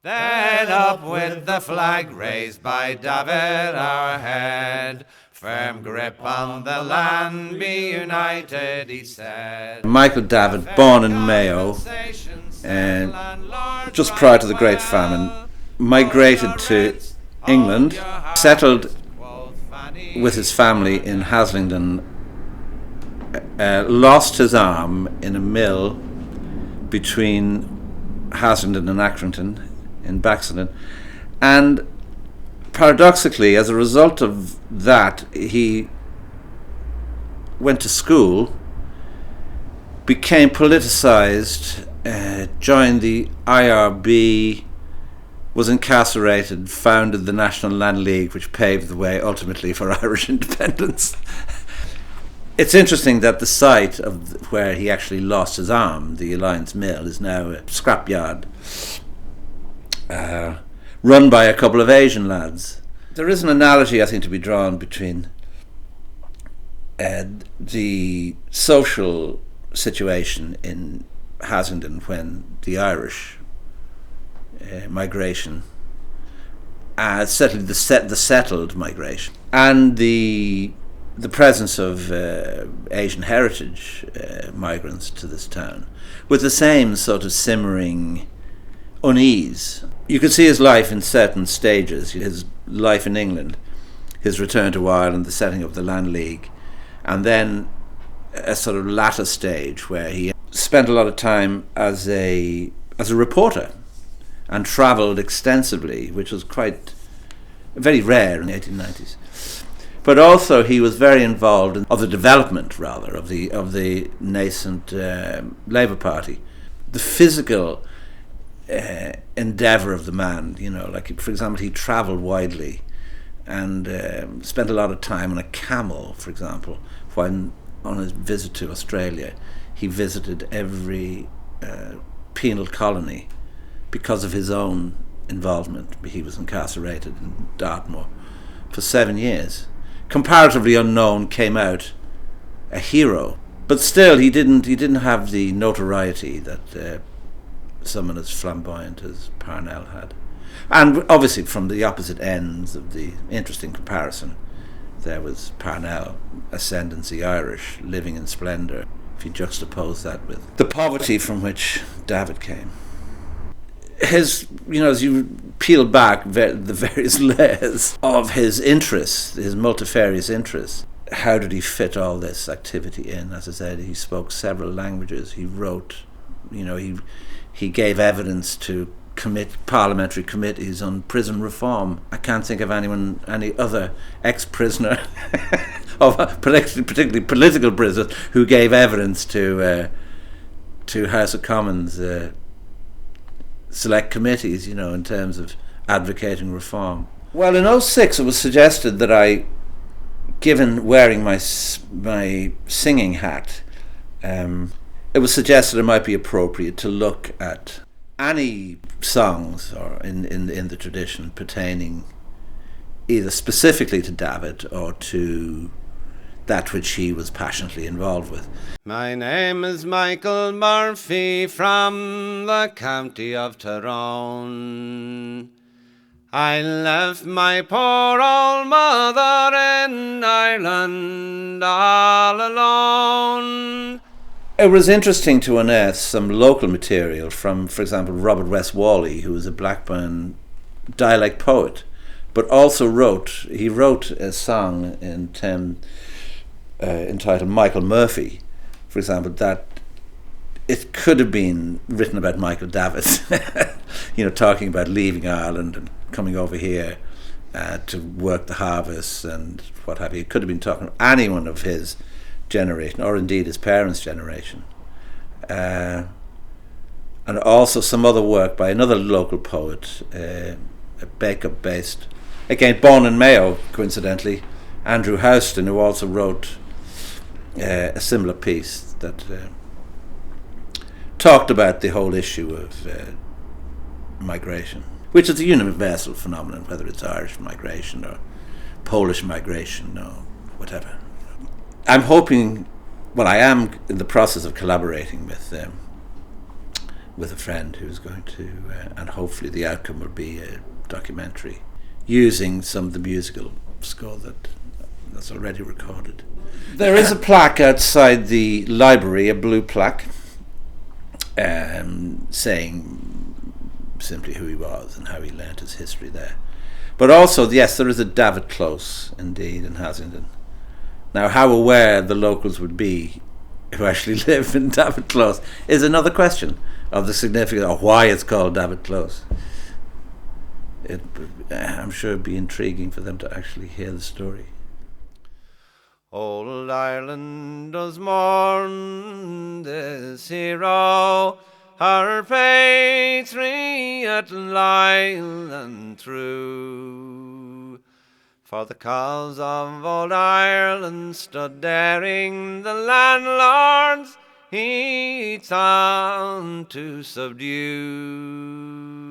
Then up with the flag raised by Davitt our head. Firm grip on the land, be united, he said. Michael Davitt, born in Mayo, just prior to the Great Famine, migrated to England, settled with his family in Haslingden, lost his arm in a mill between Haslingden and Accrington in Baxenden, and paradoxically, as a result of that, he went to school, became politicized, joined the IRB, was incarcerated, founded the National Land League, which paved the way ultimately for Irish independence. It's interesting that the site of where he actually lost his arm, the Alliance Mill, is now a scrapyard run by a couple of Asian lads. There is an analogy, I think, to be drawn between the social situation in Haslingden when the Irish migration, certainly the settled migration, and the presence of Asian heritage migrants to this town, with the same sort of simmering unease. You could see his life in certain stages, his life in England, his return to Ireland, the setting of the Land League, and then a sort of latter stage where he spent a lot of time as a reporter and travelled extensively, which was quite very rare in the 1890s. But also he was very involved in the development, rather, of the nascent Labour Party. The physical endeavour of the man, like, for example, he travelled widely and spent a lot of time on a camel, for example, when on his visit to Australia. He visited every penal colony because of his own involvement. He was incarcerated in Dartmoor for 7 years. Comparatively unknown, came out a hero, but still he didn't have the notoriety that someone as flamboyant as Parnell had. And obviously from the opposite ends of the interesting comparison, there was Parnell, ascendancy Irish, living in splendour, if you juxtapose that with the poverty from which Davitt came. As you peel back the various layers of his interests, his multifarious interests, how did he fit all this activity in? As I said, he spoke several languages. He wrote, he gave evidence to parliamentary committees on prison reform. I can't think of any other ex-prisoner, of particularly political prisoners, who gave evidence to House of Commons select committees, in terms of advocating reform. Well, in 2006 it was suggested that given wearing my singing hat, it was suggested it might be appropriate to look at any songs or in the tradition pertaining either specifically to Davitt or to that which he was passionately involved with. My name is Michael Murphy from the county of Tyrone. I left my poor old mother in Ireland all alone. It was interesting to unearth some local material from, for example, Robert West Whalley, who was a Blackburn dialect poet, but also wrote a song entitled Michael Murphy, for example, that it could have been written about Michael Davitt, talking about leaving Ireland and coming over here to work the harvest and what have you. It could have been talking to anyone of his generation, or indeed his parents' generation. And also some other work by another local poet, a Bacup-based, again born in Mayo, coincidentally, Andrew Houston, who also wrote a similar piece that talked about the whole issue of migration, which is a universal phenomenon, whether it's Irish migration or Polish migration or whatever. I am in the process of collaborating with with a friend who's going to, and hopefully the outcome will be a documentary using some of the musical score that's already recorded. There is a plaque outside the library, a blue plaque, saying simply who he was and how he learnt his history there. But also, yes, there is a Davitt Close, indeed, in Haslingden. Now, how aware the locals would be who actually live in Davitt Close is another question of the significance of why it's called Davitt Close. I'm sure it'd be intriguing for them to actually hear the story. Old Ireland does mourn this hero, her patriot loyal and true. For the cause of old Ireland stood daring the landlords heats on to subdue.